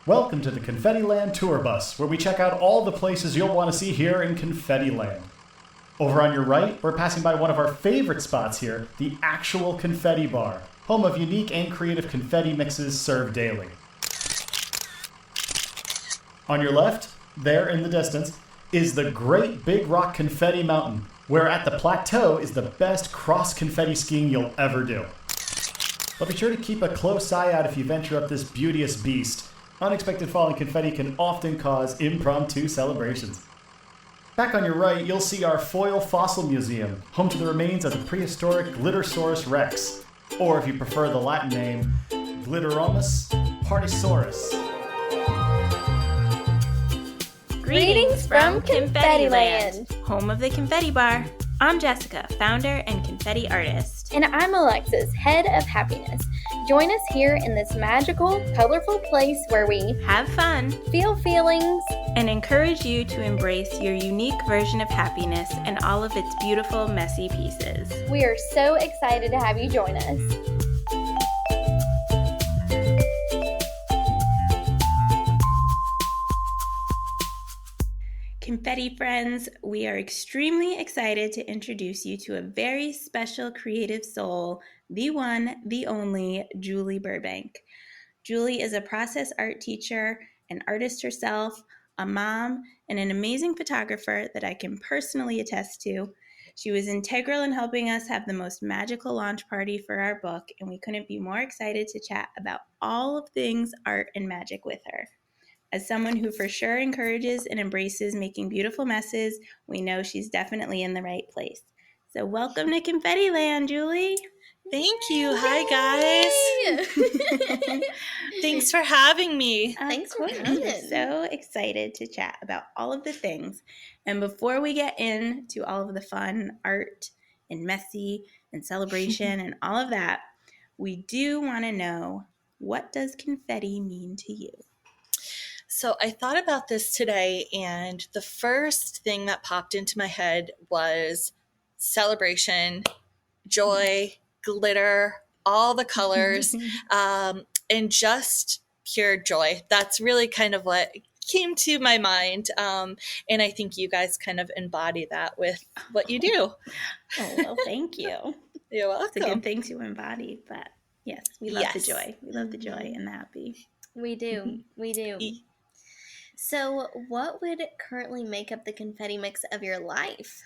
Welcome to the Confetti Land Tour Bus, where we check out all the places you'll want to see here in Confetti Land. Over on your right, we're passing by one of our favorite spots here, the actual Confetti Bar, home of unique and creative confetti mixes served daily. On your left, there in the distance, is the Great Big Rock Confetti Mountain, where at the plateau is the best cross-confetti skiing you'll ever do. But be sure to keep a close eye out if you venture up this beauteous beast. Unexpected falling confetti can often cause impromptu celebrations. Back on your right, you'll see our Foil Fossil Museum, home to the remains of the prehistoric Glittersaurus rex, or if you prefer the Latin name, Glitteromus partysaurus. Greetings from Confetti Land, home of the Confetti Bar. I'm Jessica, founder and confetti artist. And I'm Alexis, head of happiness. Join us here in this magical, colorful place where we have fun, feel feelings, and encourage you to embrace your unique version of happiness and all of its beautiful, messy pieces. We are so excited to have you join us. Confetti friends, we are extremely excited to introduce you to a very special creative soul, the one, the only, Julie Burbank. Julie is a process art teacher, an artist herself, a mom, and an amazing photographer that I can personally attest to. She was integral in helping us have the most magical launch party for our book, and we couldn't be more excited to chat about all of things art and magic with her. As someone who for sure encourages and embraces making beautiful messes, we know she's definitely in the right place. So welcome to Confetti Land, Julie. Thank you. Hi, guys. Thanks for having me. Thanks for coming. I'm so excited to chat about all of the things. And before we get into all of the fun art and messy and celebration and all of that, we do want to know, what does confetti mean to you? So I thought about this today, and the first thing that popped into my head was celebration, joy, glitter, all the colors, and just pure joy. That's really kind of what came to my mind. And I think you guys kind of embody that with what you do. Oh, well, thank you. You're welcome. It's a good thing to embody, but yes, we love the joy. We love the joy and the happy. We do. We do. So what would currently make up the confetti mix of your life?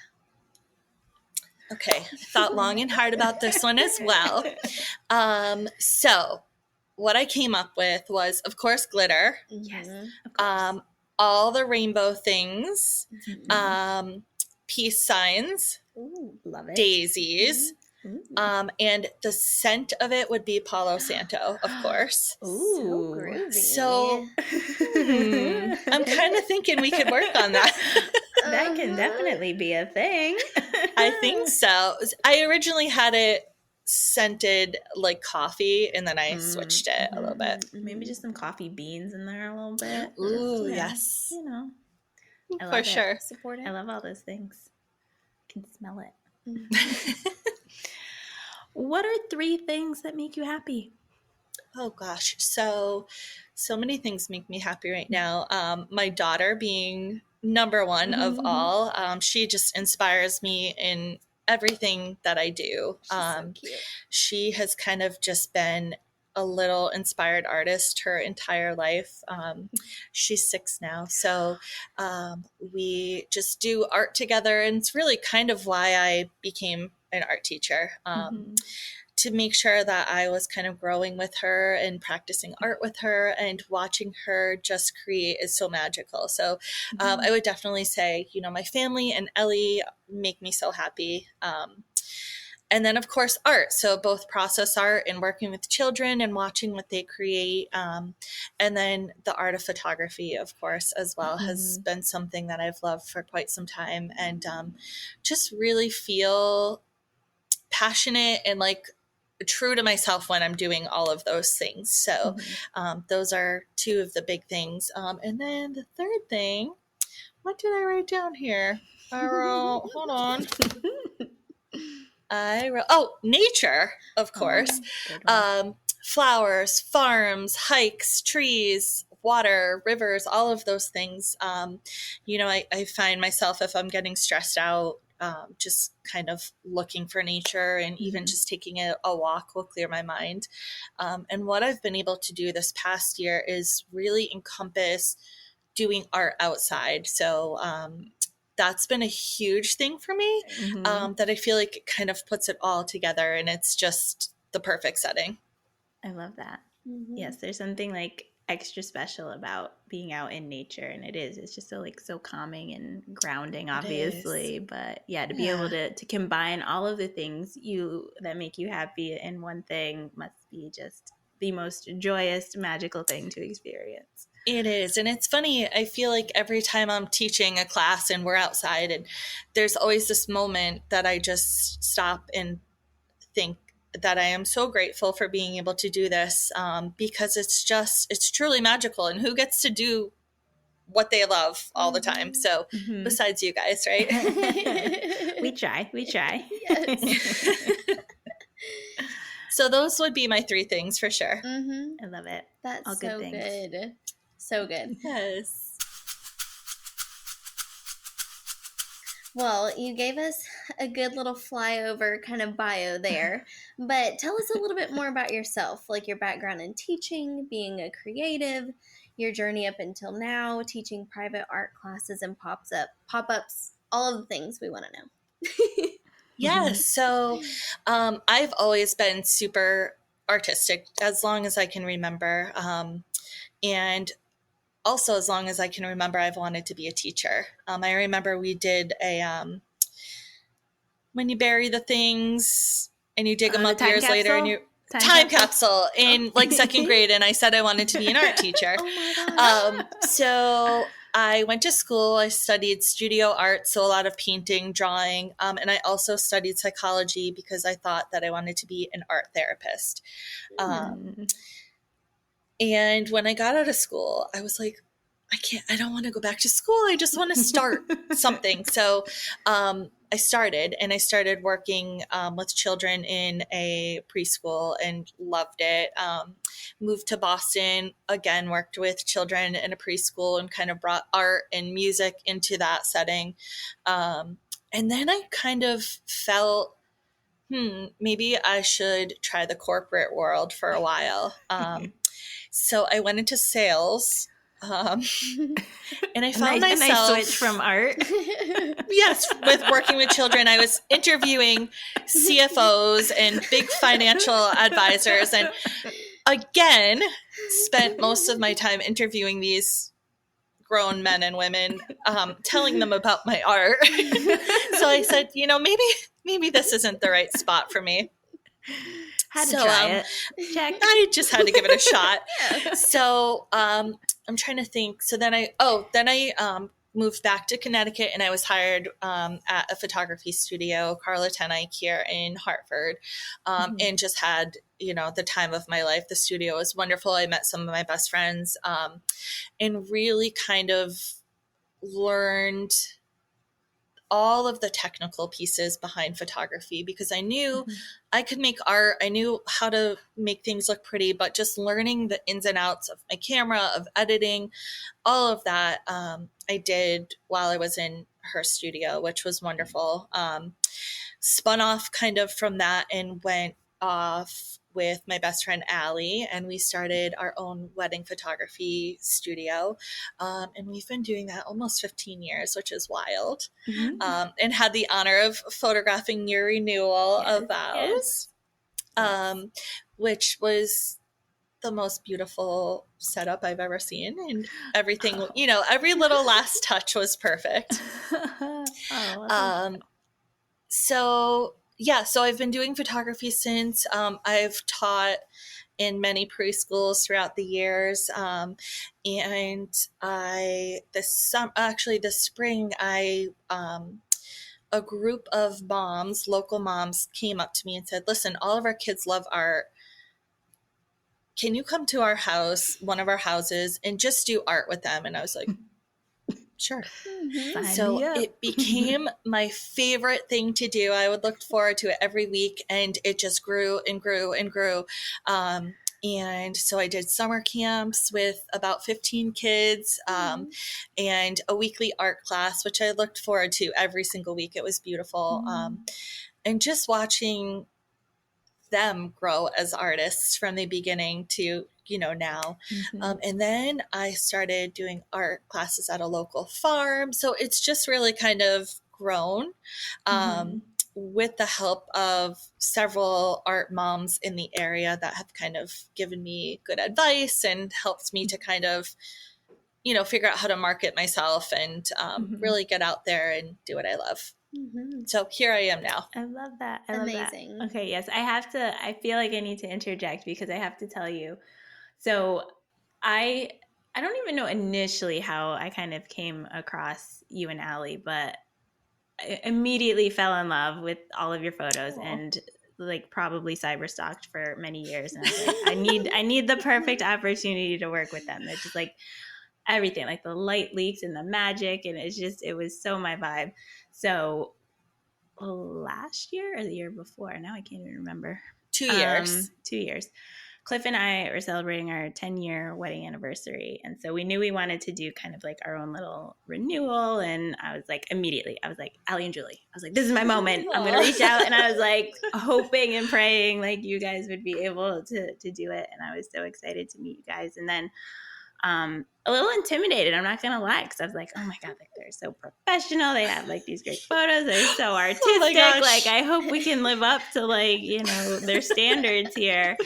Okay, I thought long and hard about this one as well. So what I came up with was, of course, glitter. Yes, of course. All the rainbow things, peace signs, Ooh, love it. daisies, and the scent of it would be Palo Santo, of course. Ooh, so groovy. So I'm kind of thinking we could work on that. That can definitely be a thing. I think so. I originally had it scented like coffee, and then I switched it a little bit. Maybe just some coffee beans in there a little bit. Ooh, Yeah, yes. You know. I love For it. sure. Support it. I love all those things. I can smell it. What are 3 things that make you happy? Oh gosh, so many things make me happy right now. My daughter being number one of all. She just inspires me in everything that I do. So cute. She has kind of just been a little inspired artist her entire life. She's 6 now, so we just do art together, and it's really kind of why I became an art teacher. To make sure that I was kind of growing with her and practicing art with her, and watching her just create is so magical. So I would definitely say, my family and Ellie make me so happy. And then, of course, art. So both process art and working with children and watching what they create. And then the art of photography, of course, as well, has been something that I've loved for quite some time. And just really feel passionate and like true to myself when I'm doing all of those things. So those are 2 of the big things. And then the third thing, what did I write down here? Hold on. Nature, of course. Flowers, farms, hikes, trees, water, rivers, all of those things. I find myself, if I'm getting stressed out, just kind of looking for nature, and even just taking a walk will clear my mind. And what I've been able to do this past year is really encompass doing art outside. So that's been a huge thing for me, that I feel like it kind of puts it all together, and it's just the perfect setting. I love that. Yes, there's something like extra special about being out in nature, and it's just so calming and grounding, obviously, but to be able to combine all of the things that make you happy in one thing must be just the most joyous, magical thing to experience. It is. And it's funny, I feel like every time I'm teaching a class and we're outside, and there's always this moment that I just stop and think that I am so grateful for being able to do this, because it's truly magical. And who gets to do what they love all the time? So besides you guys, right? We try. Yes. So those would be my 3 things for sure. I love it. That's all so good. So good. Yes. Well, you gave us a good little flyover kind of bio there, but tell us a little bit more about yourself, like your background in teaching, being a creative, your journey up until now, teaching private art classes and pop-ups, all of the things we want to know. Yes. So I've always been super artistic as long as I can remember. And also, as long as I can remember, I've wanted to be a teacher. I remember we did when you bury the things and you dig them up years later, and you time capsule in like 2nd grade, and I said I wanted to be an art teacher. Oh my gosh. So I went to school. I studied studio art, so a lot of painting, drawing, and I also studied psychology because I thought that I wanted to be an art therapist. And when I got out of school, I was like, I don't want to go back to school. I just want to start something. So I started working with children in a preschool and loved it. Moved to Boston, again, worked with children in a preschool and kind of brought art and music into that setting. And then I kind of felt, maybe I should try the corporate world for a while. So I went into sales, and I found myself... A nice switch from art. Yes, with working with children. I was interviewing CFOs and big financial advisors, and again, spent most of my time interviewing these grown men and women, telling them about my art. So I said, maybe this isn't the right spot for me. Had to try it. Check. I just had to give it a shot. So I'm trying to think. So then I moved back to Connecticut, and I was hired at a photography studio, Carla Tenike, here in Hartford, and just had the time of my life. The studio was wonderful. I met some of my best friends, and really kind of learned all of the technical pieces behind photography, because I knew I could make art. I knew how to make things look pretty, but just learning the ins and outs of my camera, of editing, all of that, I did while I was in her studio, which was wonderful. Spun off kind of from that and went off with my best friend Ellie, and we started our own wedding photography studio, and we've been doing that almost 15 years, which is wild. And had the honor of photographing your renewal of vows, which was the most beautiful setup I've ever seen, and everything, every little last touch was perfect. So I've been doing photography since. I've taught in many preschools throughout the years. And this spring, a group of moms, local moms, came up to me and said, listen, all of our kids love art. Can you come to our house, one of our houses, and just do art with them? And I was like, sure. So it became my favorite thing to do. I would look forward to it every week, and it just grew and grew and grew. And so I did summer camps with about 15 kids and a weekly art class, which I looked forward to every single week. It was beautiful. And just watching them grow as artists from the beginning to, now. And then I started doing art classes at a local farm. So it's just really kind of grown with the help of several art moms in the area that have kind of given me good advice and helped me to kind of, figure out how to market myself and really get out there and do what I love. So here I am now. I love that. Amazing. Okay, yes. I feel like I need to interject because I have to tell you. So I don't even know initially how I kind of came across you and Allie, but I immediately fell in love with all of your photos and like probably cyber stalked for many years. And I was like, I need the perfect opportunity to work with them. It's just like everything, like the light leaks and the magic. And it was so my vibe. So last year or the year before, now I can't even remember. 2 years. 2 years. Cliff and I are celebrating our 10-year wedding anniversary. And so we knew we wanted to do kind of like our own little renewal. And I was like, immediately, Allie and Julie. I was like, this is my moment. I'm going to reach out. And I was like hoping and praying like you guys would be able to do it. And I was so excited to meet you guys. And then a little intimidated, I'm not gonna lie, because I was like, oh my god, like they're so professional, they have like these great photos, they're so artistic, like I hope we can live up to like their standards here.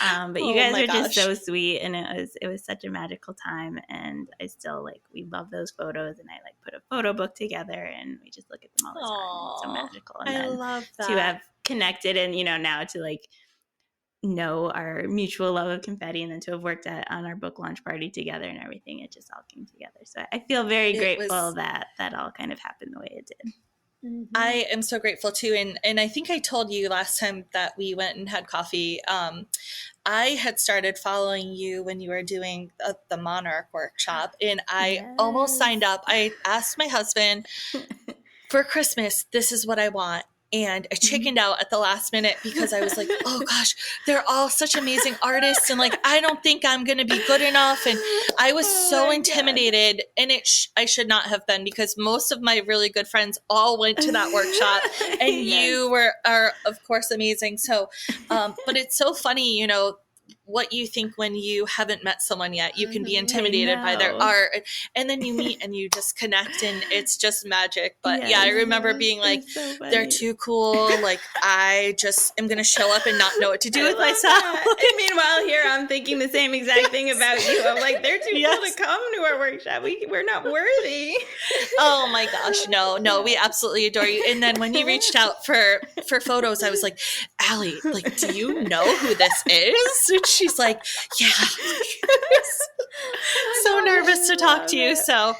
But you guys are just so sweet, and it was such a magical time, and I still like, we love those photos, and I like put a photo book together and we just look at them all the time. It's so magical. And I love that. To have connected and now to like know our mutual love of confetti, and then to have worked on our book launch party together and everything, it just all came together. So I feel very grateful that all kind of happened the way it did. I am so grateful too. And I think I told you last time that we went and had coffee. I had started following you when you were doing the Monarch workshop, and I almost signed up. I asked my husband for Christmas, this is what I want. And I chickened out at the last minute because I was like, oh gosh, they're all such amazing artists. And like, I don't think I'm going to be good enough. And I was so intimidated. And I should not have been, because most of my really good friends all went to that workshop. And you are of course amazing. So, but it's so funny, what you think when you haven't met someone yet. You can be intimidated by their art, and then you meet and you just connect, and it's just magic. But I remember being like, so they're too cool. Like, I just am going to show up and not know what to do with myself. And meanwhile, here I'm thinking the same exact thing about you. I'm like, they're too cool to come to our workshop. We're not worthy. Oh my gosh. No, we absolutely adore you. And then when you reached out for photos, I was like, Allie, like, do you know who this is? And she's like, yeah. So nervous to talk to you. So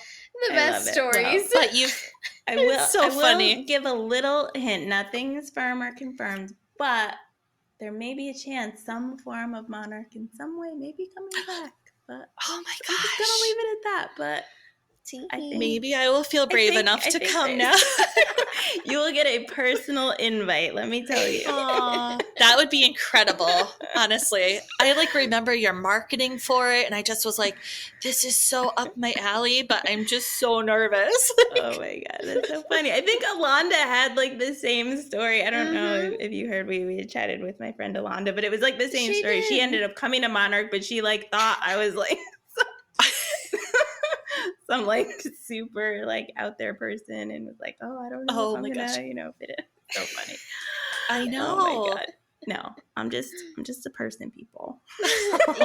the best stories. But I will. So funny. Give a little hint. Nothing's firm or confirmed, but there may be a chance some form of Monarch in some way may be coming back. But oh my gosh, I'm just gonna leave it at that. But maybe I will feel brave enough to come now. You will get a personal invite, let me tell you. Aww, that would be incredible, honestly. I like remember your marketing for it, and I just was like, this is so up my alley, but I'm just so nervous. Oh my god, that's so funny. I think Alonda had like the same story. I don't know if you heard, we had chatted with my friend Alonda, but it was like the same story. She ended up coming to Monarch, but she like thought I was like some like super like out there person, and was like, oh, I don't know if I'm gonna, fit in. So funny. I know. Oh my god. No, I'm just a person, people.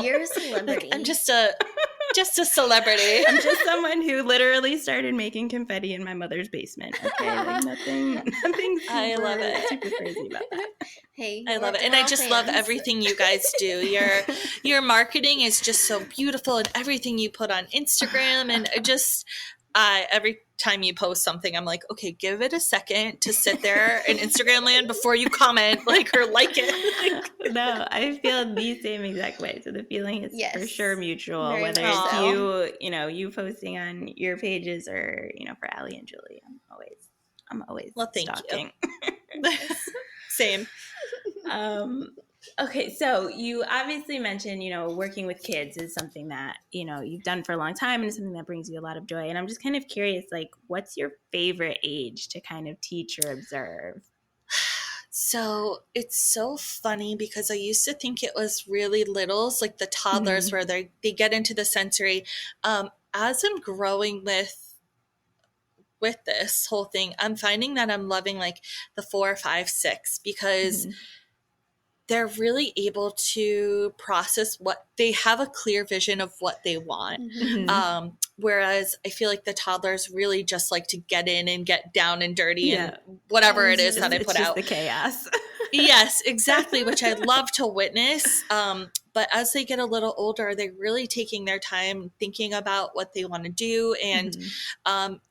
You're a celebrity. I'm just a celebrity. I'm just someone who literally started making confetti in my mother's basement. Okay, like nothing. I love it. Super crazy about that. Hey, I love it, and I just love everything you guys do. Your marketing is just so beautiful, and everything you put on Instagram, and every time you post something, I'm like, okay, give it a second to sit there in Instagram land before you comment or like it. No, I feel the same exact way. So the feeling is for sure mutual, very whether it's you posting on your pages or, for Allie and Julie. I'm always thank stalking. you. Same. Okay, so you obviously mentioned, working with kids is something that, you've done for a long time and it's something that brings you a lot of joy. And I'm just kind of curious, like, what's your favorite age to kind of teach or observe? So it's so funny because I used to think it was really littles, like the toddlers, where they get into the sensory. As I'm growing with this whole thing, I'm finding that I'm loving like the 4, 5, 6 because they're really able to process what they have, a clear vision of what they want. Whereas I feel like the toddlers really just like to get in and get down and dirty and whatever it is that I put out. The chaos. Yes, exactly, which I love to witness. But as they get a little older, they're really taking their time thinking about what they want to do. And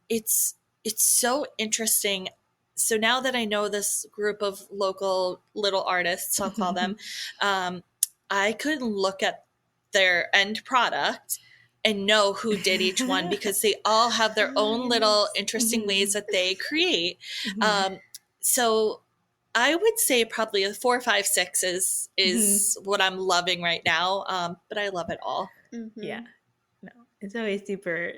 it's so interesting. So now that I know this group of local little artists, I'll call them, I could look at their end product and know who did each one because they all have their own little interesting ways that they create. So I would say probably a 4, 5, 6 is what I'm loving right now. But I love it all. Yeah. No, it's always super,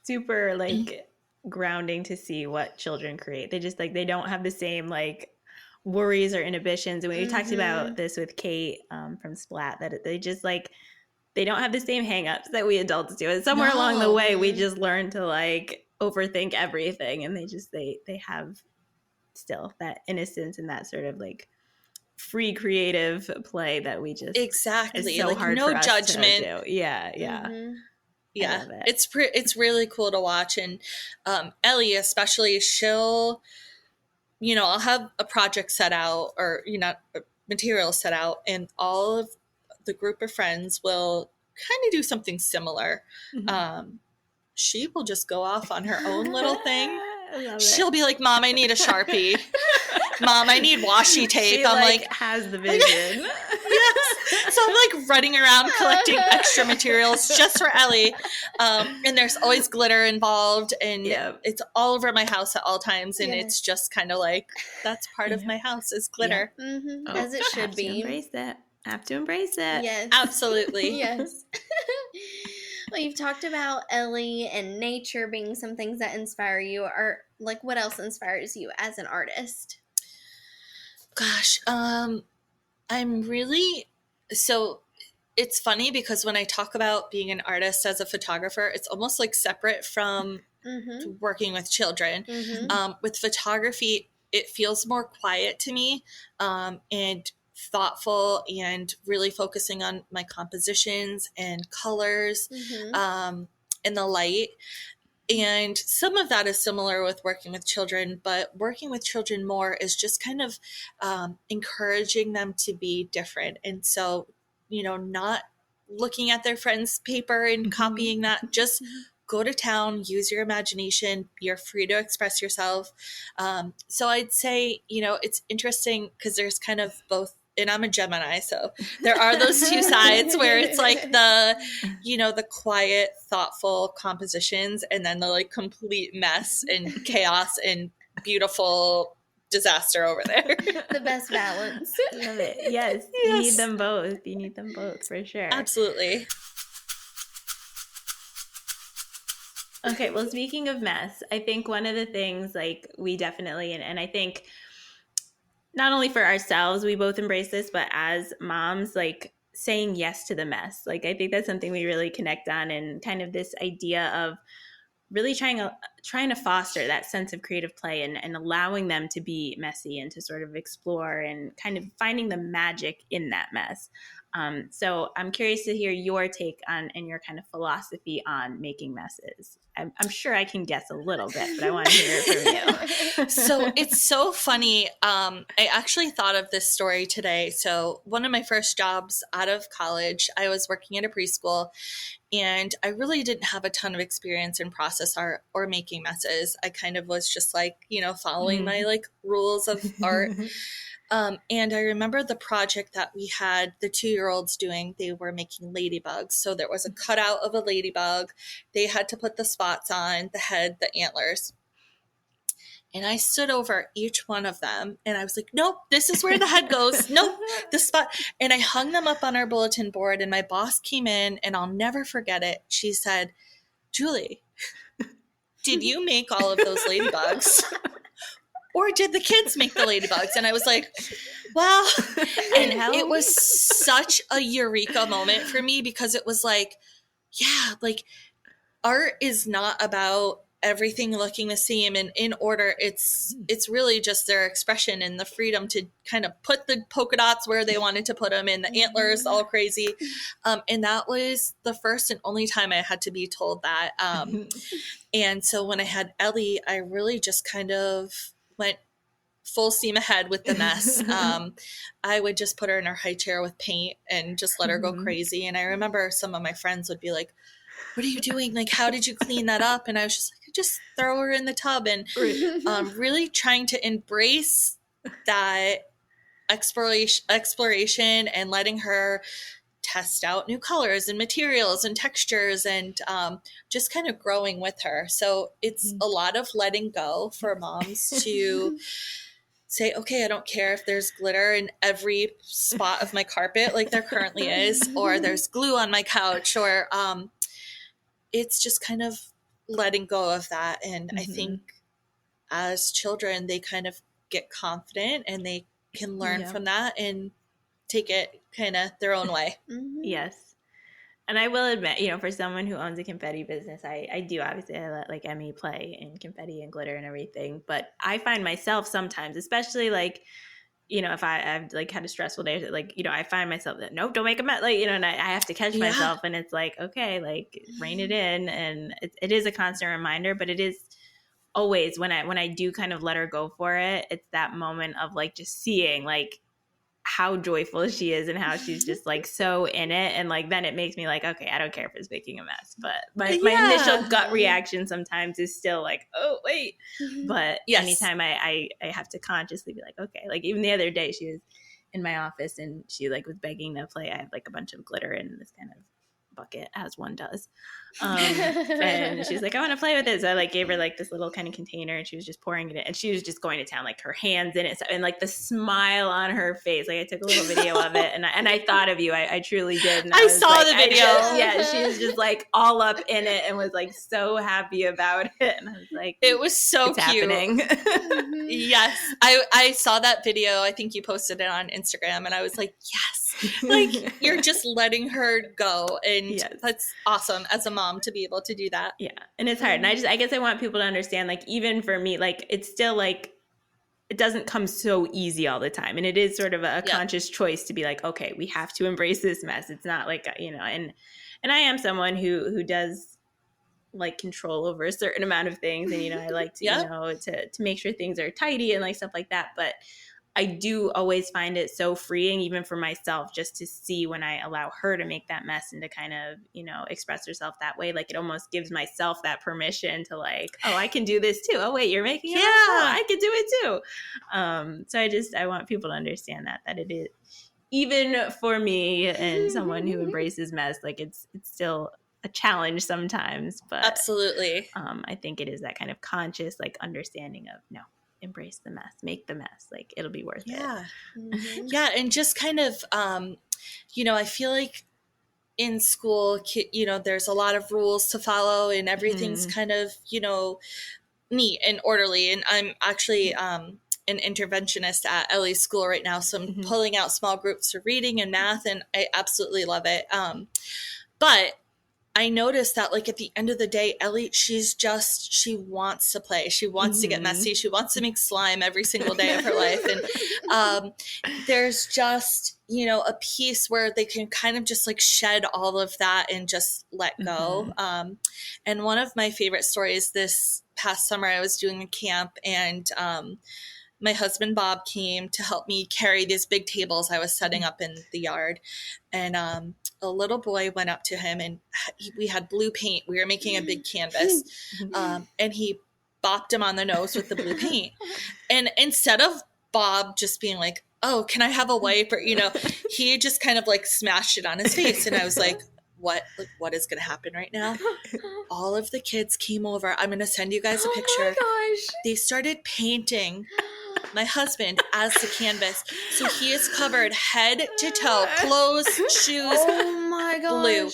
super like grounding to see what children create. They just they don't have the same like worries or inhibitions. And we talked about this with Kate from Splat, that they just they don't have the same hangups that we adults do. And somewhere along the way, we just learn to overthink everything. And they have still that innocence and that sort of free creative play that we just exactly so hard no for us judgment. to do. Yeah. Yeah, it's really cool to watch. And Ellie especially, she'll, I'll have a project set out or material set out, and all of the group of friends will kind of do something similar. She will just go off on her own little thing. She'll be like, Mom, I need a Sharpie. Mom, I need washi tape. She I'm has the vision. Yes. So I'm running around collecting extra materials just for Ellie. And there's always glitter involved, and it's all over my house at all times. And it's just kind of that's part of my house is glitter. As it should be. Have to embrace it. Yes. Absolutely. Yes. Well, you've talked about Ellie and nature being some things that inspire you. Or what else inspires you as an artist? Gosh, I'm really, so it's funny because when I talk about being an artist as a photographer, it's almost separate from working with children. With photography, it feels more quiet to me, and thoughtful, and really focusing on my compositions and colors, and the light. And some of that is similar with working with children, but working with children more is just kind of encouraging them to be different. And so, not looking at their friends' paper and copying that, just go to town, use your imagination, you're free to express yourself. So I'd say, it's interesting because there's kind of both. And I'm a Gemini, so there are those two sides where it's the quiet, thoughtful compositions, and then the complete mess and chaos and beautiful disaster over there. The best balance. Love it. Yes. You need them both. You need them both for sure. Absolutely. Okay, well, speaking of mess, I think one of the things we definitely, and I think not only for ourselves, we both embrace this, but as moms, saying yes to the mess. I think that's something we really connect on, and kind of this idea of really trying to foster that sense of creative play and allowing them to be messy and to sort of explore and kind of finding the magic in that mess. So I'm curious to hear your take on and your kind of philosophy on making messes. I'm sure I can guess a little bit, but I want to hear it from you. So it's so funny. I actually thought of this story today. So one of my first jobs out of college, I was working at a preschool, and I really didn't have a ton of experience in process art or making messes. I kind of was just following my rules of art. And I remember the project that we had the 2-year-olds doing. They were making ladybugs. So there was a cutout of a ladybug. They had to put the spots on, the head, the antlers. And I stood over each one of them and I was like, nope, this is where the head goes. Nope, this spot. And I hung them up on our bulletin board, and my boss came in, and I'll never forget it. She said, Julie, did you make all of those ladybugs? Or did the kids make the ladybugs? And I was like, well, and it was such a eureka moment for me, because it was like, yeah, like art is not about everything looking the same and in order. It's really just their expression and the freedom to kind of put the polka dots where they wanted to put them, and the antlers all crazy. And that was the first and only time I had to be told that. And so when I had Ellie, I really just kind of went full steam ahead with the mess. I would just put her in her high chair with paint and just let her go crazy. And I remember some of my friends would be like, what are you doing? Like, how did you clean that up? And I was just like, just throw her in the tub. And really trying to embrace that exploration and letting her test out new colors and materials and textures, and just kind of growing with her. So it's a lot of letting go for moms to say, okay, I don't care if there's glitter in every spot of my carpet like there currently is, or there's glue on my couch, or it's just kind of letting go of that. And I think as children, they kind of get confident and they can learn from that and take it kind of their own way. Yes. And I will admit, you know, for someone who owns a confetti business, I do obviously I let like Emmy play in confetti and glitter and everything. But I find myself sometimes, especially like, you know, if I've like had a stressful day, like, you know, I find myself that, nope, don't make a mess, like, you know, and I have to catch myself, and it's like, okay, like rein it in. And it is a constant reminder, but it is always when I do kind of let her go for it, it's that moment of like just seeing like how joyful she is and how she's just like so in it. And like, then it makes me like, okay, I don't care if it's making a mess, but my initial gut reaction sometimes is still like, oh wait. But anytime I have to consciously be like, okay, like even the other day she was in my office and she like was begging to play. I have like a bunch of glitter in this kind of bucket, as one does. And she's like, I want to play with it. So I like gave her like this little kind of container, and she was just pouring it in, and she was just going to town, like her hands in it, and like the smile on her face. Like I took a little video of it, and I thought of you. I truly did. And I saw like, the video. She was just like all up in it and was like so happy about it. And I was like, it was so it's cute. Happening. Yes. I saw that video. I think you posted it on Instagram, and I was like, yes. Like you're just letting her go, and that's awesome as a mom to be able to do that. Yeah. And it's hard. And I guess I want people to understand, like, even for me, like, it's still like, it doesn't come so easy all the time. And it is sort of a conscious choice to be like, okay, we have to embrace this mess. It's not like, you know, and I am someone who does like control over a certain amount of things. And, you know, I like to, you know, to make sure things are tidy and like stuff like that. But I do always find it so freeing, even for myself, just to see when I allow her to make that mess and to kind of, you know, express herself that way. Like it almost gives myself that permission to like, oh, I can do this too. Oh, wait, you're making it? Oh, I can do it too. So I want people to understand that it is, even for me and someone who embraces mess, like it's still a challenge sometimes. But absolutely. I think it is that kind of conscious, like understanding of no. Embrace the mess, make the mess, like it'll be worth it. Yeah. And just kind of you know, I feel like in school, you know, there's a lot of rules to follow, and everything's kind of, you know, neat and orderly. And I'm actually an interventionist at Ellie's school right now, so I'm pulling out small groups for reading and math, and I absolutely love it. But I noticed that like at the end of the day, Ellie, she wants to play. She wants to get messy. She wants to make slime every single day of her life. And there's just, you know, a piece where they can kind of just like shed all of that and just let go. And one of my favorite stories this past summer, I was doing a camp, and my husband, Bob, came to help me carry these big tables I was setting up in the yard. And a little boy went up to him, and we had blue paint. We were making a big canvas. And he bopped him on the nose with the blue paint. And instead of Bob just being like, oh, can I have a wipe? Or, you know, he just kind of like smashed it on his face. And I was like, what is going to happen right now? All of the kids came over. I'm going to send you guys a picture. Oh my gosh. They started painting my husband as the canvas. So he is covered head to toe, clothes, shoes, Oh my gosh. blue.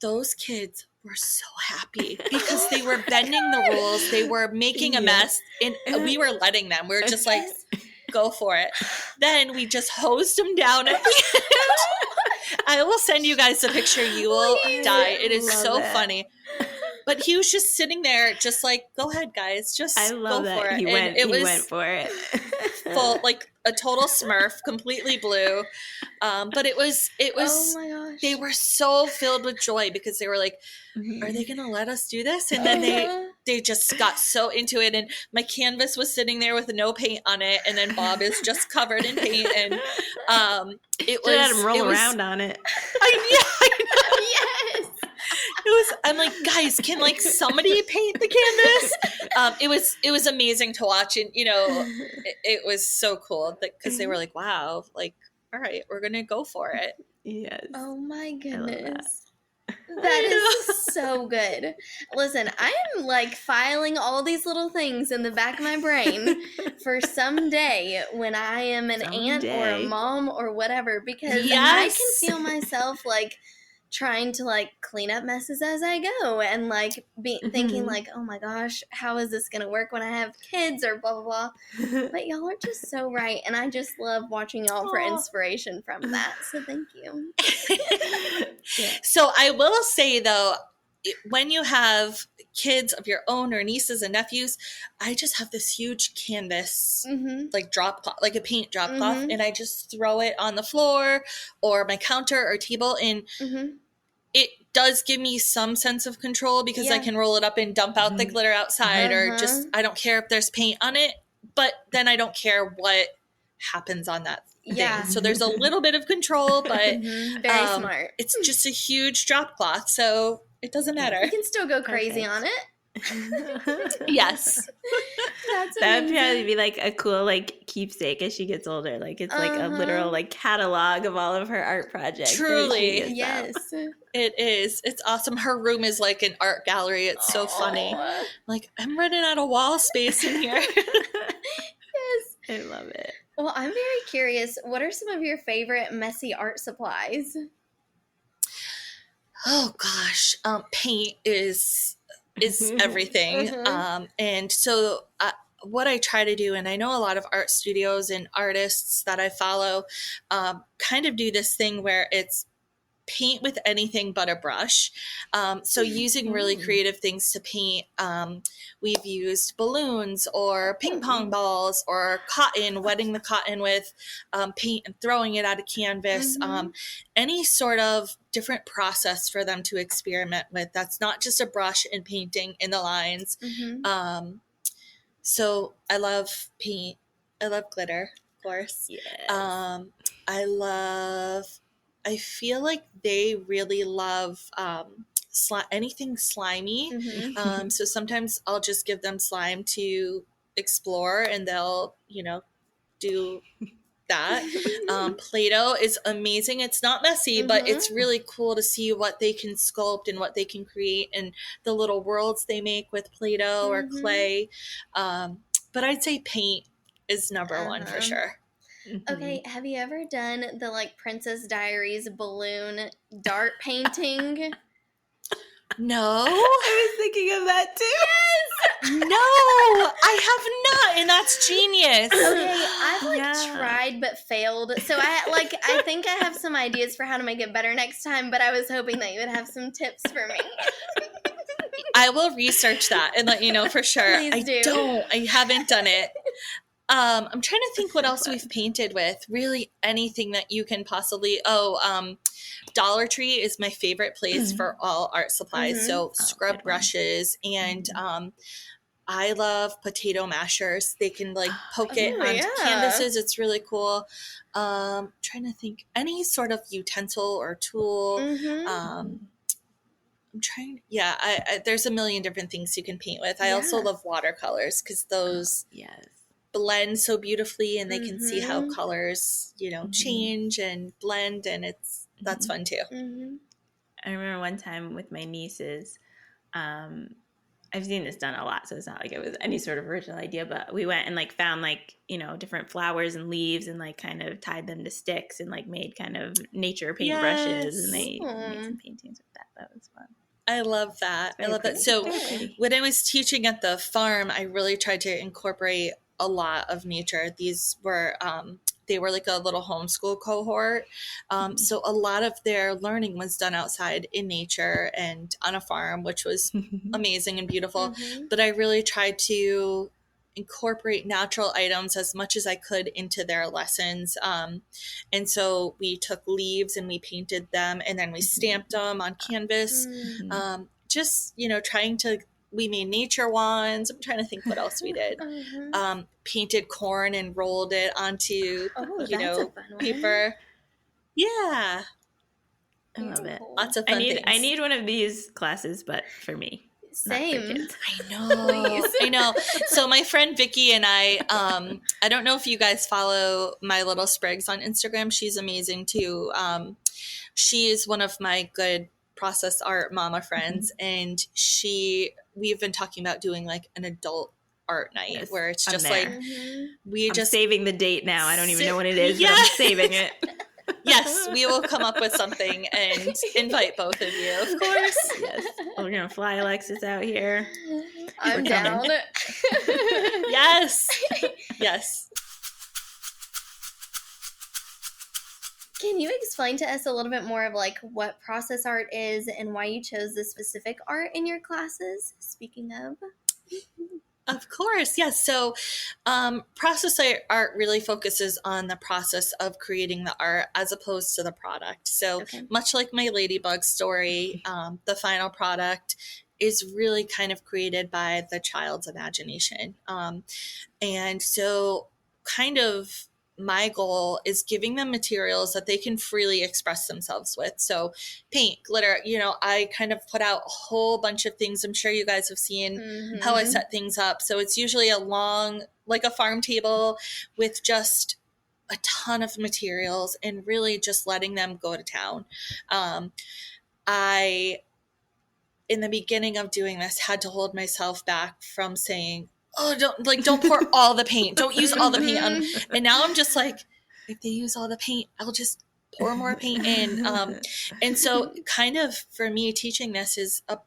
Those kids were so happy because they were bending the rules. They were making a mess, and we were letting them. We were just like, go for it. Then we just hosed them down at the end. I will send you guys a picture. You will die. It is so funny. But he was just sitting there, just like, go ahead, guys. Just I love go that for it. he went for it. Full, like a total Smurf, completely blue. But it was. Oh my gosh. They were so filled with joy because they were like, are they gonna let us do this? And then they just got so into it. And my canvas was sitting there with no paint on it, and then Bob is just covered in paint. And it was. Let him roll around on it. I know. Yes. I'm like, guys, can like somebody paint the canvas? It was amazing to watch, and it was so cool because they were like, wow, like, all right, we're gonna go for it. Yes. Oh my I love goodness. That is so good. Listen, I am like filing all these little things in the back of my brain for someday when I am an aunt or a mom or whatever, because I can feel myself like trying to like clean up messes as I go and like thinking like, oh my gosh, how is this going to work when I have kids or blah, blah, blah. But y'all are just so right. And I just love watching y'all for inspiration from that. So thank you. So I will say though, when you have kids of your own or nieces and nephews, I just have this huge canvas, like drop cloth, like a paint drop cloth, and I just throw it on the floor or my counter or table, and it does give me some sense of control because I can roll it up and dump out the glitter outside, or just, I don't care if there's paint on it, but then I don't care what happens on that thing. So there's a little bit of control, but very smart. It's just a huge drop cloth, so it doesn't matter. You can still go crazy on it. Yes. That would probably be like a cool like keepsake as she gets older. Like it's like a literal like catalog of all of her art projects. Truly. Yes. It is. It's awesome. Her room is like an art gallery. It's so funny. Like, I'm running out of wall space in here. Yes. I love it. Well, I'm very curious. What are some of your favorite messy art supplies? Oh gosh, paint is everything. And so what I try to do, and I know a lot of art studios and artists that I follow kind of do this thing where it's paint with anything but a brush. So using really creative things to paint. We've used balloons or ping pong balls or cotton, wetting the cotton with paint and throwing it at a canvas. Any sort of different process for them to experiment with. That's not just a brush and painting in the lines. So I love paint. I love glitter, of course. Yes. I feel like they really love anything slimy. So sometimes I'll just give them slime to explore, and they'll, do that. Play-Doh is amazing. It's not messy, but it's really cool to see what they can sculpt and what they can create and the little worlds they make with Play-Doh or clay. But I'd say paint is number one for sure. Okay, have you ever done the like Princess Diaries balloon dart painting? No. I was thinking of that too. Yes! No, I have not, and that's genius. Okay, I've tried but failed. So I think I have some ideas for how to make it better next time, but I was hoping that you would have some tips for me. I will research that and let you know for sure. Please do. I haven't done it. I'm trying to think what else we've painted with. Really anything that you can possibly. Dollar Tree is my favorite place for all art supplies. So scrub brushes and I love potato mashers. They can like poke it onto canvases. It's really cool. Trying to think any sort of utensil or tool. I'm trying. Yeah, there's a million different things you can paint with. I also love watercolors because those blend so beautifully, and they can see how colors, change and blend, and that's fun too. one time with my nieces. I've seen this done a lot, so it's not like it was any sort of original idea, but we went and like found like, you know, different flowers and leaves and like kind of tied them to sticks and like made kind of nature paintbrushes and they made some paintings with that. That was fun. I love that. I love that. So when I was teaching at the farm, I really tried to incorporate a lot of nature. These were, they were like a little homeschool cohort. So a lot of their learning was done outside in nature and on a farm, which was amazing and beautiful. But I really tried to incorporate natural items as much as I could into their lessons. And so we took leaves and we painted them and then we stamped them on canvas. Just, you know, we made nature wands. I'm trying to think what else we did. Painted corn and rolled it onto, paper. Yeah. I love it. Lots of fun things. I need one of these classes, but for me. Same. I know. I know. So my friend Vicky and I don't know if you guys follow My Little Sprigs on Instagram. She's amazing too. She is one of my good process art mama friends, and we've been talking about doing like an adult art night where it's just like I'm just saving the date now. I don't even know when it is, but I'm saving it. Yes, we will come up with something and invite both of you, of course. Yes, we're gonna fly Alexis out here. I'm down. Yes. Can you explain to us a little bit more of like what process art is and why you chose the specific art in your classes? Speaking of. Of course, yes. So process art really focuses on the process of creating the art as opposed to the product. So much like my ladybug story, the final product is really kind of created by the child's imagination. And so kind of my goal is giving them materials that they can freely express themselves with. So paint, glitter, I kind of put out a whole bunch of things. I'm sure you guys have seen how I set things up. So it's usually a long, like a farm table with just a ton of materials and really just letting them go to town. In the beginning of doing this, had to hold myself back from saying, oh, don't pour all the paint. Don't use all the paint on. And now I'm just like, if they use all the paint, I'll just pour more paint in. And so kind of for me, teaching this is a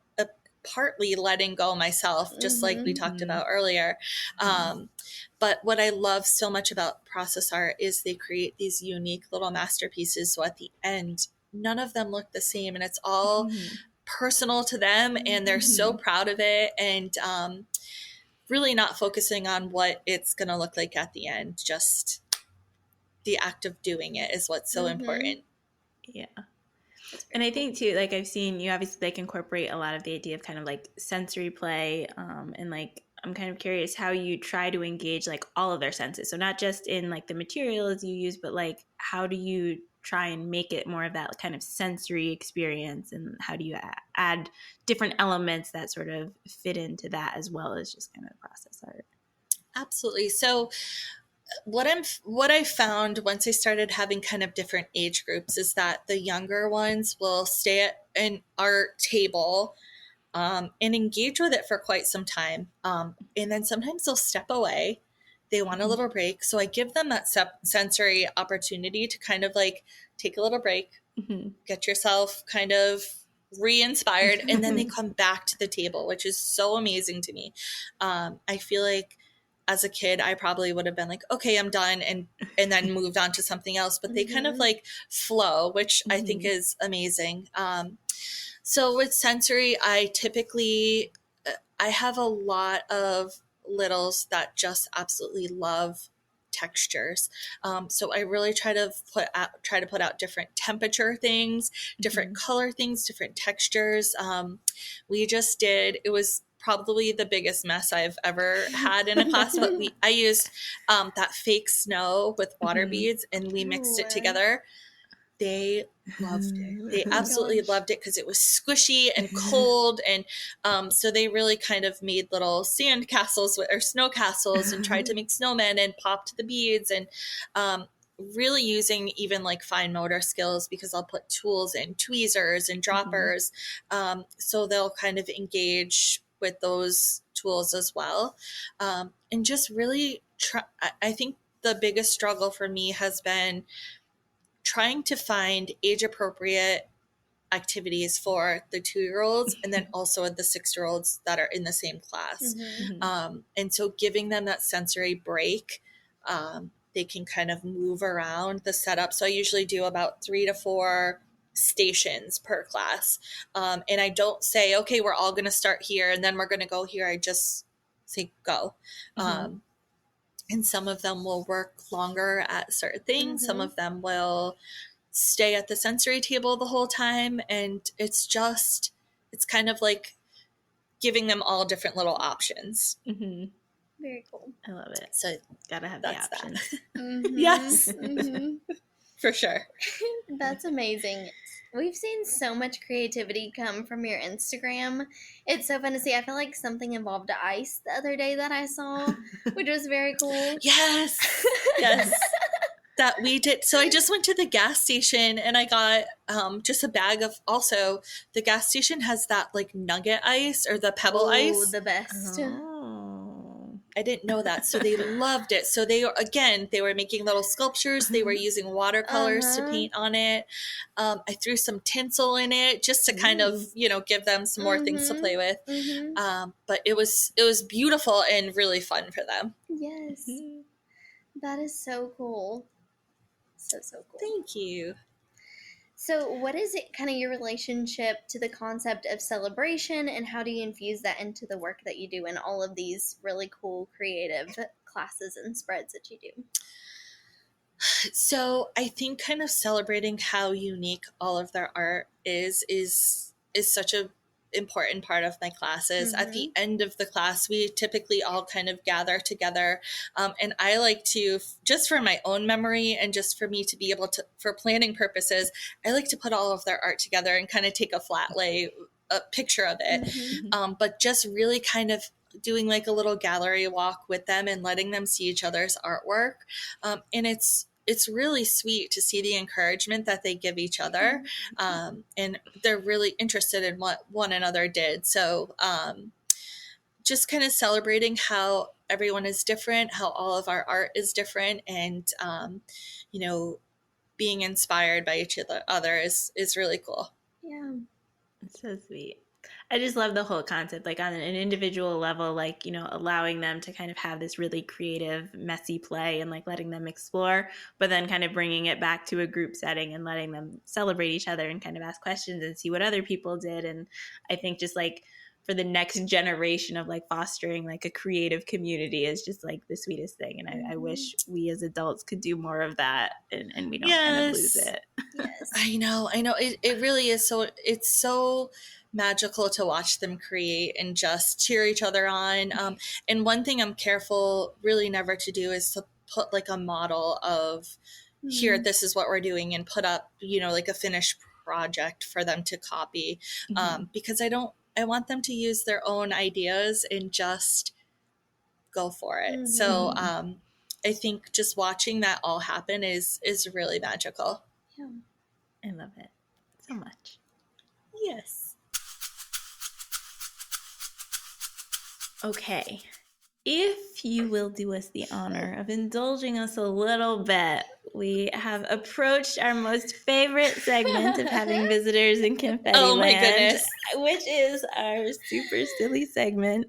partly letting go myself, just like we talked about earlier. But what I love so much about process art is they create these unique little masterpieces. So at the end, none of them look the same, and it's all personal to them, and they're so proud of it. And really not focusing on what it's going to look like at the end. Just the act of doing it is what's so important. Yeah. And I think too, like I've seen you obviously like incorporate a lot of the idea of kind of like sensory play. And like, I'm kind of curious how you try to engage like all of their senses. So not just in like the materials you use, but like, how do you try and make it more of that kind of sensory experience, and how do you add different elements that sort of fit into that as well as just kind of process art? Absolutely. So what I found once I started having kind of different age groups is that the younger ones will stay at an art table and engage with it for quite some time. And then sometimes they'll step away. They want a little break. So I give them that sensory opportunity to kind of like take a little break, get yourself kind of re-inspired, and then they come back to the table, which is so amazing to me. I feel like as a kid, I probably would have been like, okay, I'm done. And then moved on to something else, but they kind of like flow, which I think is amazing. So with sensory, I have a lot of littles that just absolutely love textures. So I really try to put out different temperature things, different color things, different textures. It was probably the biggest mess I've ever had in a class, but I used that fake snow with water beads, and we mixed it together. They loved it. They absolutely loved it because it was squishy and cold. And so they really kind of made little sand castles or snow castles and tried to make snowmen and popped the beads. And really using even like fine motor skills, because I'll put tools in tweezers and droppers. So they'll kind of engage with those tools as well. And just really I think the biggest struggle for me has been trying to find age appropriate activities for the 2-year-olds and then also the 6-year-olds that are in the same class. And so giving them that sensory break, they can kind of move around the setup. So I usually do about 3 to 4 stations per class. And I don't say, okay, we're all going to start here and then we're going to go here. I just say go. And some of them will work longer at certain things. Some of them will stay at the sensory table the whole time. And it's kind of like giving them all different little options. Very cool. I love it. So gotta have the options. Yes, for sure. That's amazing. We've seen so much creativity come from your Instagram. It's so fun to see. I feel like something involved ice the other day that I saw, which was very cool. Yes. That we did. So I just went to the gas station and I got just a bag of, also the gas station has that like nugget ice or the pebble ice. The best. I didn't know that. So they loved it. So they were making little sculptures. They were using watercolors to paint on it. I threw some tinsel in it just to kind of, give them some more things to play with. But it was beautiful and really fun for them. Yes. That is so cool. So cool. Thank you. So what is it kind of your relationship to the concept of celebration, and how do you infuse that into the work that you do in all of these really cool creative classes and spreads that you do? So I think kind of celebrating how unique all of their art is such a important part of my classes. At the end of the class, we typically all kind of gather together. And I like to, just for my own memory and just for me to be able to, for planning purposes, I like to put all of their art together and kind of take a flat lay picture of it. But just really kind of doing like a little gallery walk with them and letting them see each other's artwork. And it's really sweet to see the encouragement that they give each other. And they're really interested in what one another did. So just kind of celebrating how everyone is different, how all of our art is different, and, being inspired by each other is really cool. Yeah. It's so sweet. I just love the whole concept, like on an individual level, like, allowing them to kind of have this really creative, messy play and like letting them explore, but then kind of bringing it back to a group setting and letting them celebrate each other and kind of ask questions and see what other people did. And I think just like for the next generation of like fostering like a creative community is just like the sweetest thing. And I wish we as adults could do more of that and we don't kind of lose it. Yes. I know. It really is. It's so magical to watch them create and just cheer each other on. And one thing I'm careful really never to do is to put like a model of here, this is what we're doing, and put up, like a finished project for them to copy. Because I want them to use their own ideas and just go for it. So I think just watching that all happen is really magical. Yeah. I love it so much. Yes. Okay, if you will do us the honor of indulging us a little bit, we have approached our most favorite segment of having visitors in Confetti Oh my Land, goodness. which is our super silly segment.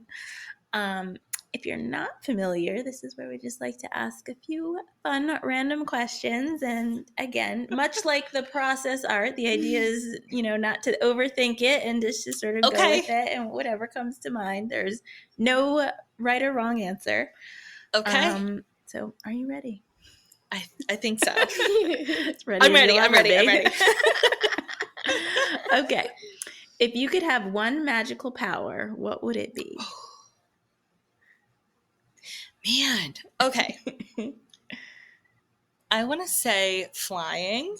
If you're not familiar, this is where we just like to ask a few fun random questions. And again, much like the process art, the idea is, not to overthink it and just to sort of go with it and whatever comes to mind. There's no right or wrong answer. Okay. So are you ready? I think so. I'm ready. Okay. If you could have one magical power, what would it be? Man. Okay. I want to say flying,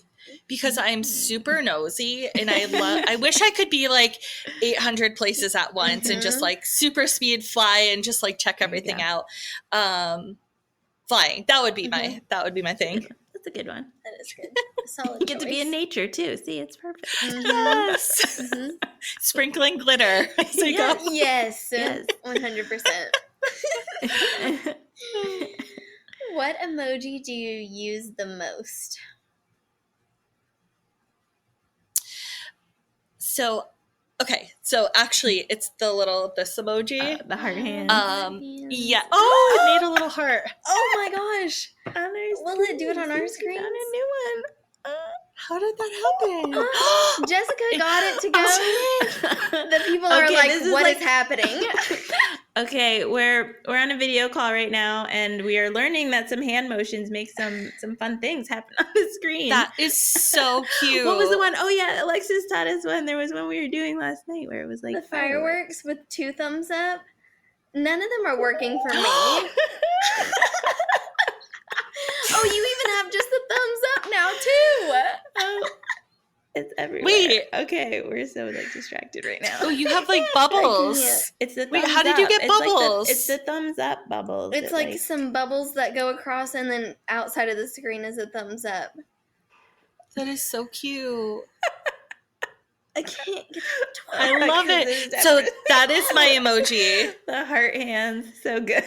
because I'm super nosy and I wish I could be like 800 places at once and just like super speed fly and just like check everything out. Flying. That would be my thing. That's a good one. That is good. Solid You get to be in choice. nature too. See, it's perfect. Yes. Mhm. Sprinkling glitter as I go. Yes. Yes. 100%. What emoji do you use the most? So, okay. So actually, it's this emoji. The heart hand. Yeah. Oh, it made a little heart. Oh my gosh. On our Will it do it on our screens. We screens? found a new one. How did that happen? Jessica got it to go. The people Okay, are like, this is "What like- is happening?" Okay, we're on a video call right now, and we are learning that some hand motions make some fun things happen on the screen. That is so cute. What was the one? Oh yeah, Alexis taught us one. There was one we were doing last night where it was like The fireworks with 2 thumbs up. None of them are working for me. Oh, you even have just the thumbs up now too. Oh, it's everywhere. Wait. Okay, we're so like distracted right now. Oh, you have like I bubbles. can't. It's the Wait, thumbs how did you up. get It's like bubbles? it's the thumbs up bubbles. It's that, like some bubbles that go across, and then outside of the screen is a thumbs up. That is so cute. I can't get I love Because it. there's So everything. that is my emoji. The heart hands, so good.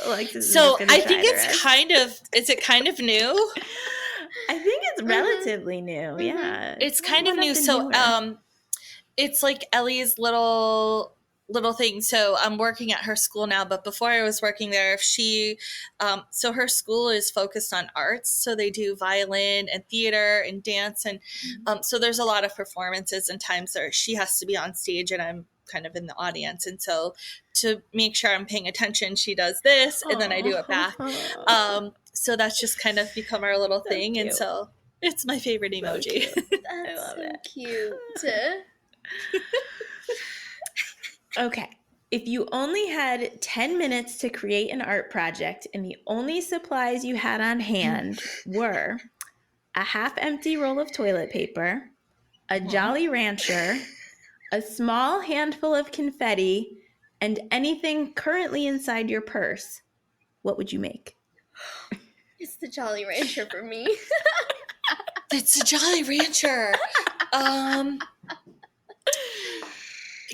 Alexis is So just gonna I try think the it's rest. is it kind of new? I think it's relatively new. Mhm. Yeah, It's kind of one new. the So newer. it's like Ellie's little thing. So I'm working at her school now, but before I was working there, she so her school is focused on arts. So they do violin and theater and dance, and so there's a lot of performances and times where she has to be on stage and I'm kind of in the audience. And so to make sure I'm paying attention, she does this and then I do it back. So that's just kind of become our little So thing. And cute. so it's my favorite emoji. That's love so it. cute. Okay. If you only had 10 minutes to create an art project and the only supplies you had on hand were a half-empty roll of toilet paper, a Jolly Rancher, a small handful of confetti, and anything currently inside your purse, what would you make? It's the Jolly Rancher for me. It's a Jolly Rancher.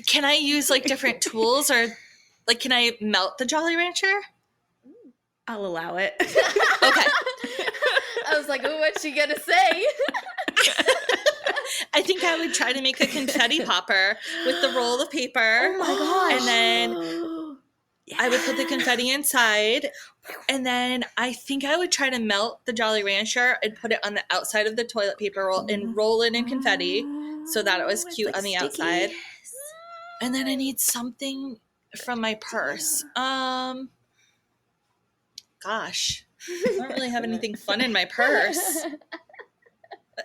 Can I use like different tools or like can I melt the Jolly Rancher? I'll allow it. Okay. I was like, oh, what's she gonna say? I think I would try to make a confetti popper with the roll of paper. Oh my gosh. And then I would put the confetti inside. And then I think I would try to melt the Jolly Rancher and put it on the outside of the toilet paper roll and roll it in confetti so that it was It's cute like on the sticky. outside. And then I need something from my purse. Gosh, I don't really have anything fun in my purse.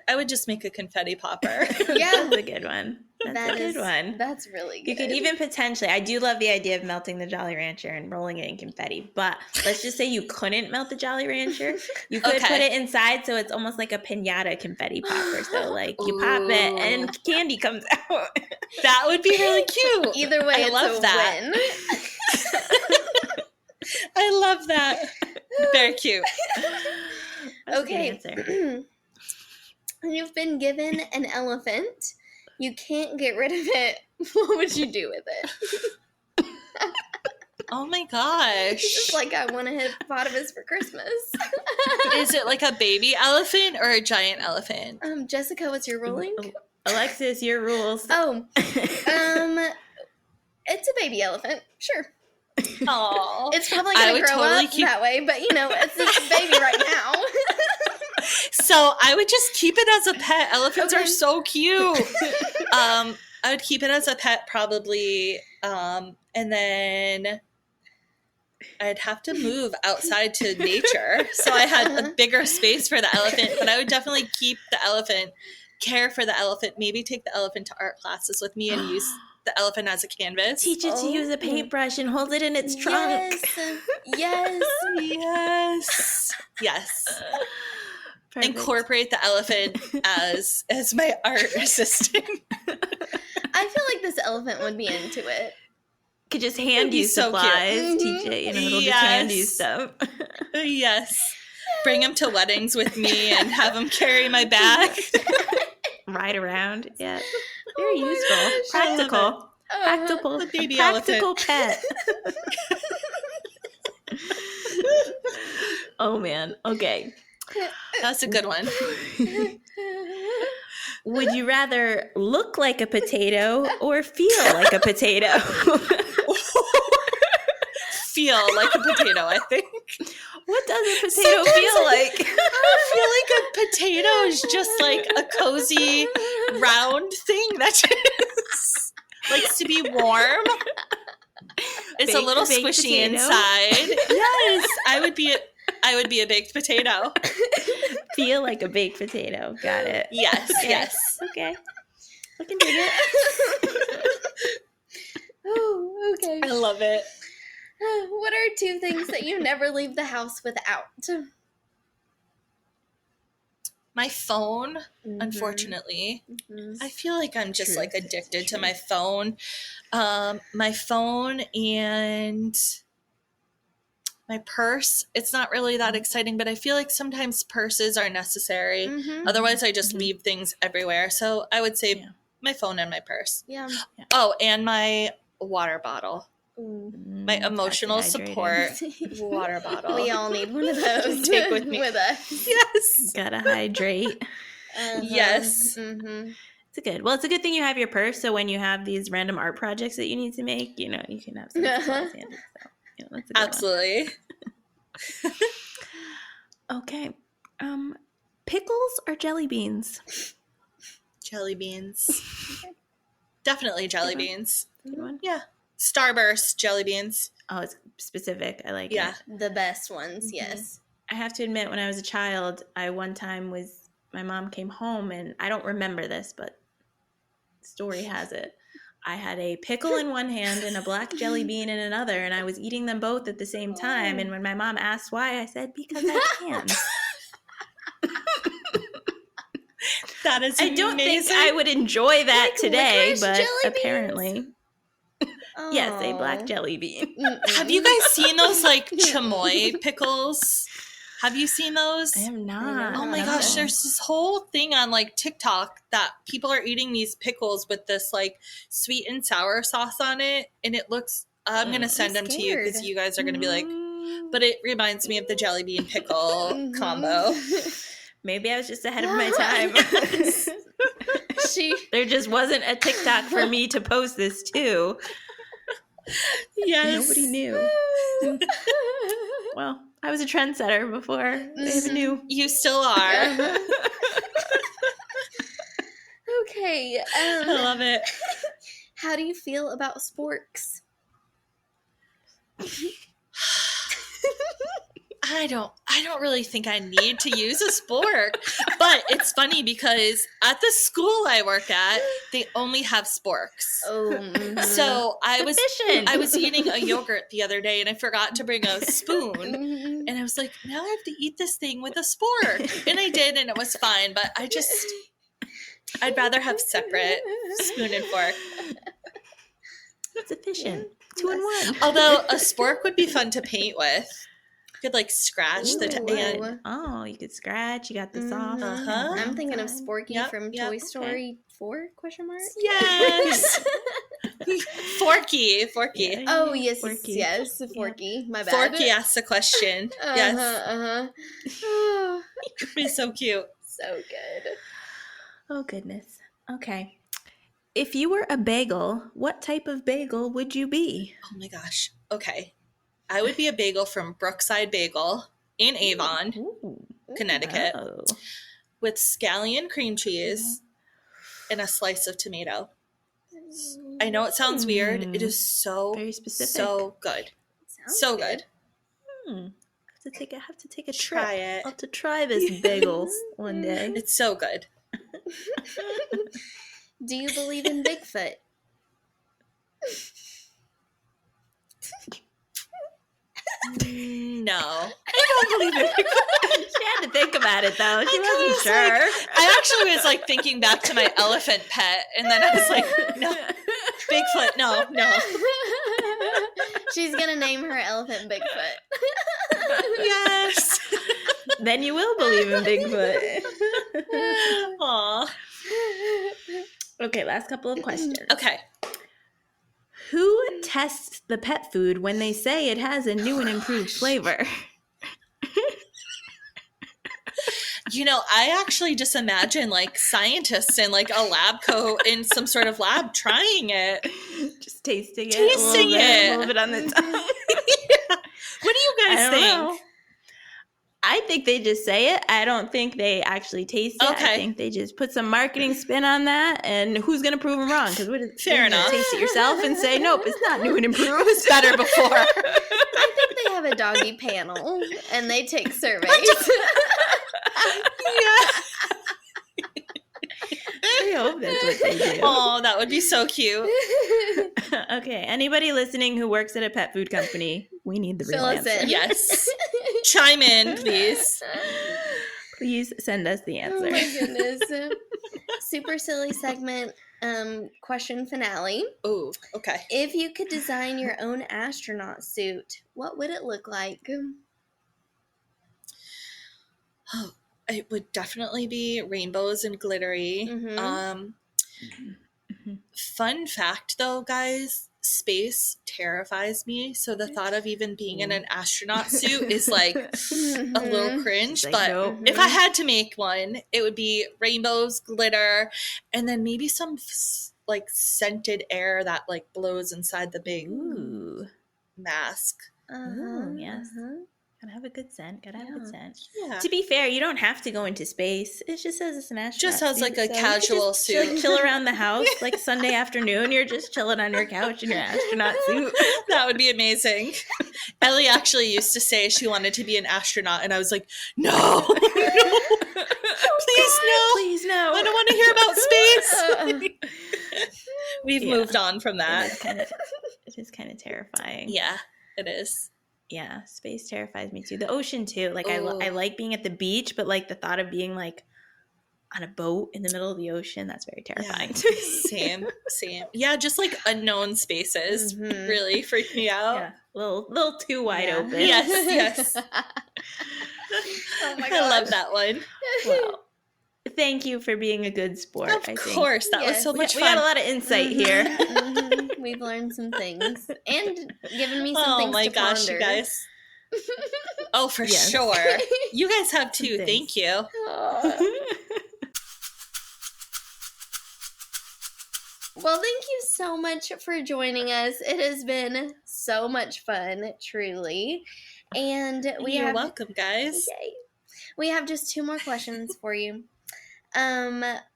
I would just make a confetti popper. Yeah, That's a good one. That's that a good is- one. That's really good. You could even potentially, I do love the idea of melting the Jolly Rancher and rolling it in confetti, but let's just say you couldn't melt the Jolly Rancher. You could Okay. put it inside so it's almost like a piñata confetti popper. So like you pop it Ooh. and candy comes out. That would be really cute. Either way, I it's love a that. win. I love that. Very cute. That's a good Okay. answer. You've been given an elephant. You can't get rid of it. What would you do with it? Oh my gosh. It's just like I want a hippopotamus for Christmas. Is it like a baby elephant or a giant elephant? Jessica, what's your ruling? Alexis, your rules. Oh, it's a baby elephant. Sure. Aww. It's probably I going would to grow totally up keep- that way, but it's a baby right now. So I would just keep it as a pet. Elephants Okay. are so cute. I would keep it as a pet probably. And then I'd have to move outside to nature. So I had a bigger space for the elephant, but I would definitely keep the elephant, care for the elephant, maybe take the elephant to art classes with me and use the elephant as a canvas. Teach it to use a paintbrush and hold it in its trunk. Yes. Yes. Yes. Perfect. Incorporate the elephant as my art assistant. I feel like this elephant would be into it. Could just hand be you so cute. supplies, Mhm. teach it, it'll just hand you Yes. stuff. Yes. bring him to weddings with me and have him carry my bag. Ride around. Yeah. Very my useful. gosh, I love Practical. Practical. The baby Practical pet. Oh man. Okay. That's a good one. Would you rather look like a potato or feel like a potato? Feel like a potato, I think. What does a potato feel like? I feel like a potato is just like a cozy round thing that just likes to be warm. It's a little Baked squishy potato? inside. Yes, I would be a baked potato. Feel like a baked potato. Got it. Yes, Okay. yes. Okay. I can dig it. Oh, okay. I love it. What are 2 things that you never leave the house without? My phone, Mhm. unfortunately. Mhm. I feel like I'm just True. like addicted It's to true. my phone. My phone and my purse. It's not really that exciting, but I feel like sometimes purses are necessary. Mhm. Otherwise, I just Mhm. leave things everywhere. So I would say Yeah. my phone and my purse. Yeah. Oh, and my water bottle. Ooh. My emotional support water bottle. We all need one of those. Take with me. with us. Yes. Gotta hydrate. Yes. Mm-hmm. It's good. Well, it's a good thing you have your purse, so when you have these random art projects that you need to make, you know, you can have some supplies handy. So, you know, that's a good Absolutely. one. Okay. Pickles or jelly beans? Jelly beans. Definitely jelly Good one. beans. Good one. Yeah. Starburst jelly beans. Oh, it's specific. I like Yeah. it. The best ones, Mhm. yes. I have to admit, when I was a child, my mom came home, and I don't remember this, but story has it. I had a pickle in one hand and a black jelly bean in another, and I was eating them both at the same time. And when my mom asked why, I said, because I can. That is I don't think amazing. I would enjoy that Like today, licorice but jelly beans? apparently. Yes, a black Oh. jelly bean. Mm-mm. Have you guys seen those like chamoy pickles? Have you seen those? I am not. Oh my gosh, there's this whole thing on like TikTok that people are eating these pickles with this like sweet and sour sauce on it, and it looks. I'm gonna send them to you because scared. you guys are gonna be like. Mm, But it reminds me of the jelly bean pickle Mhm. combo. maybe I was just ahead of my time. Yes. She There just wasn't a TikTok for me to post this to. Yes. Nobody knew. Well, I was a trendsetter before they even knew. You still are. Okay. I love it. How do you feel about sporks? I don't really think I need to use a spork. But it's funny because at the school I work at, they only have sporks. Oh, mhm. So I Sufficient. was eating a yogurt the other day and I forgot to bring a spoon. Mhm. And I was like, now I have to eat this thing with a spork. And I did, and it was fine. But I'd rather have separate spoon and fork. Sufficient. 2 in 1. Although a spork would be fun to paint with. You could like scratch the Ooh. and Oh, you could scratch. You got the soft. Mhm. Uh-huh. I'm thinking of side. Sporky Yep, from yep. Toy Story 4? Question mark. yes, Forky. Yeah, Oh yeah, yes, Forky. yes, Forky. My bad. Forky asked the question. Yes, Oh, he's so cute. so good. Oh, goodness. Okay. If you were a bagel, what type of bagel would you be? Oh my gosh. Okay, I would be a bagel from Brookside Bagel in Avon, Ooh. Connecticut, Oh. with scallion cream cheese and a slice of tomato. I know it sounds weird. It is so Very specific. so good. Sounds So good. I have to take a Try trip. it. I'll have to try this bagel one day. It's so good. Do you believe in Bigfoot? No, I don't believe it. She had to think about it though. She I wasn't was sure. I actually was like thinking back to my elephant pet, and then I was like, no, Bigfoot, no. She's gonna name her elephant Bigfoot. Yes. Then you will believe in Bigfoot. Aw. Okay, last couple of questions. Okay. Who tests the pet food when they say it has a new and improved flavor? You know, I actually just imagine like scientists in like a lab coat in some sort of lab trying it. Just tasting it. Tasting A it. little bit on the tongue. What do you guys think? I think they just say it. I don't think they actually taste it. Okay. I think they just put some marketing spin on that. And who's going to prove them wrong? Because Fair enough. Taste it yourself and say, nope, it's not new and improved. It's better before. I think they have a doggy panel and they take surveys. I hope that's what they do. Oh, that would be so cute. Okay, anybody listening who works at a pet food company, we need the real Fill us answer. in. Yes. Chime in, please. Please send us the answer. Oh my goodness. Super silly segment, question finale. Oh, okay. If you could design your own astronaut suit, what would it look like? Oh, it would definitely be rainbows and glittery. Mhm. Fun fact though, guys, space terrifies me. So the thought of even being in an astronaut suit is like a little cringe. Like, But nope. if I had to make one, it would be rainbows, glitter, and then maybe some like scented air that like blows inside the big Ooh. mask. Ooh, yes. Gotta have a good scent. Gotta have a good scent. Yeah. To be fair, you don't have to go into space. It just says it's an astronaut. Just has like suit, a so you casual just suit. chill around the house like Sunday afternoon. You're just chilling on your couch in your astronaut suit. That would be amazing. Ellie actually used to say she wanted to be an astronaut, and I was like, no, no. Please no. Please no. I don't want to hear about space. We've Yeah. moved on from that. It is kind of terrifying. Yeah, it is. Yeah, space terrifies me too. The ocean too. Like I Ooh. like being at the beach, but like the thought of being like on a boat in the middle of the ocean, that's very terrifying. Yeah. Same. Yeah, just like unknown spaces Mhm. really freak me out. Yeah, little too wide open. Yes. Oh my I love gosh. that one. Well, thank you for being a good sport. Of I think. course, that was Yes. so much We fun. got a lot of insight here. We've learned some things and given me some Oh things my to gosh, ponder. you guys. Oh, for Yes. sure. You guys have too. Thanks. Thank you. Well, thank you so much for joining us. It has been so much fun, truly. And You're welcome, guys. Yay. We have just 2 more questions for you.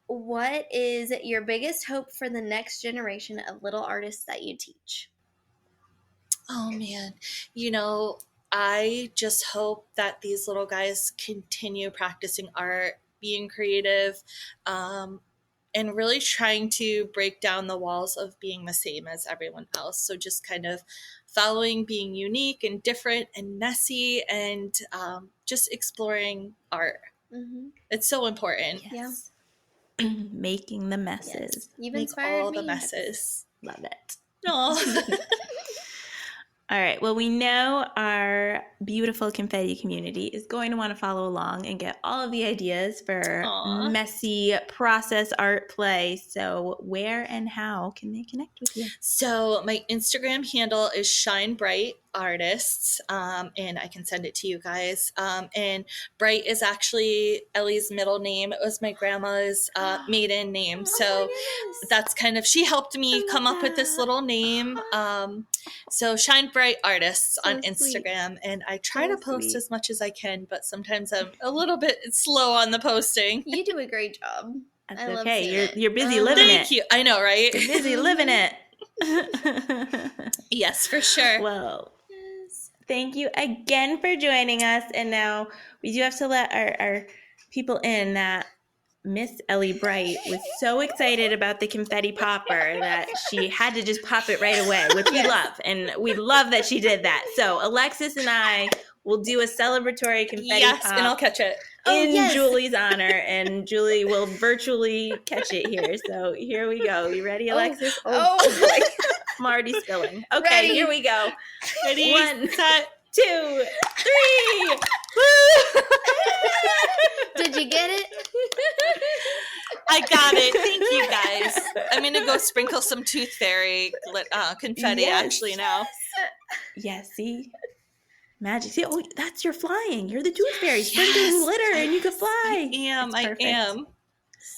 What is your biggest hope for the next generation of little artists that you teach? Oh man, I just hope that these little guys continue practicing art, being creative, and really trying to break down the walls of being the same as everyone else. So just kind of following being unique and different and messy, and just exploring art. Mm-hmm. It's so important. Yes. Making the messes. Yes. You've Make inspired all me. the messes. Love it. Aw. All right. Well, we know our beautiful confetti community is going to want to follow along and get all of the ideas for Aw. messy process art play. So where and how can they connect with you? So my Instagram handle is Shine Bright Artists, and I can send it to you guys. And Bright is actually Ellie's middle name. It was my grandma's maiden name. So that's kind of, she helped me come up with this little name. So Shine Bright Artists on So sweet. Instagram, and I try So to post sweet. as much as I can, but sometimes I'm a little bit slow on the posting. You do a great job. That's I love okay. seeing You're it. you're busy living Thank it. you. I know, right? You're busy living it. Yes, for sure. Well, Yes. thank you again for joining us. And now we do have to let our people in that Miss Ellie Bright was so excited about the confetti popper that she had to just pop it right away, which we love. And we love that she did that. So Alexis and I will do a celebratory confetti Yes, pop and I'll catch it. in yes. Julie's honor. And Julie will virtually catch it here. So here we go. You ready, Alexis? Oh. I'm already spilling. Okay, Ready. here we go. Ready, One, set, 2, 3. Did you get it? I got it. Thank you, guys. I'm going to go sprinkle some tooth fairy confetti actually now. Yes, see? Magic. See, oh, that's your flying. You're the tooth fairy sprinkling glitter and you can fly. I am.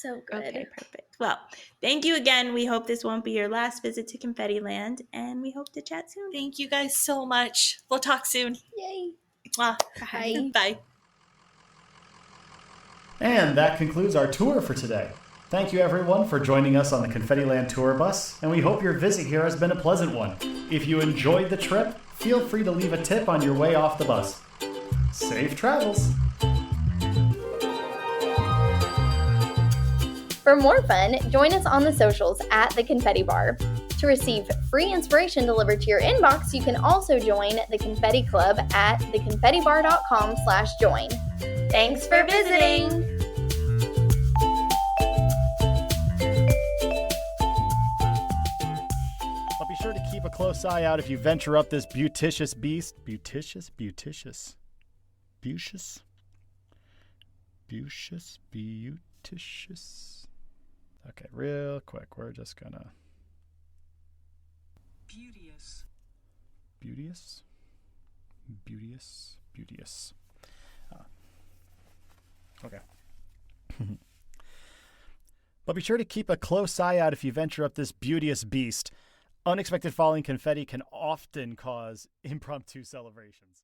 So good. Okay, perfect. Well, thank you again. We hope this won't be your last visit to Confetti Land, and we hope to chat soon. Thank you guys so much. We'll talk soon. Yay. Mwah. Bye. Bye. And that concludes our tour for today. Thank you everyone for joining us on the Confetti Land tour bus, and we hope your visit here has been a pleasant one. If you enjoyed the trip, feel free to leave a tip on your way off the bus. Safe travels! For more fun, join us on the socials at the Confetti Bar. To receive free inspiration delivered to your inbox, you can also join the Confetti Club at theconfettibar.com/join. Thanks for visiting! But be sure to keep a close eye out if you venture up this beauticious beast. Beauticious? Okay, real quick, we're just gonna... Beauteous. Okay. But be sure to keep a close eye out if you venture up this beauteous beast. Unexpected falling confetti can often cause impromptu celebrations.